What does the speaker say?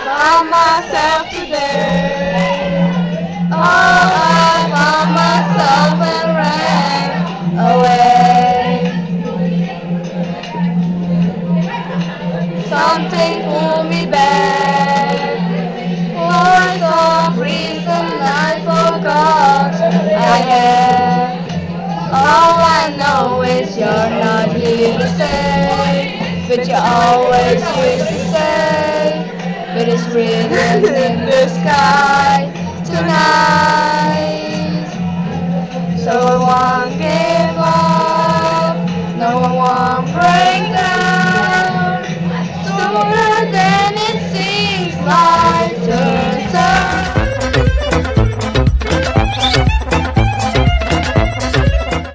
Found myself today. Oh, I found myself and ran away. Something pulled me back. For some reason I forgot I had. All I know is you're not here to stay, but you always used to say, but it's written in the sky tonight. So I want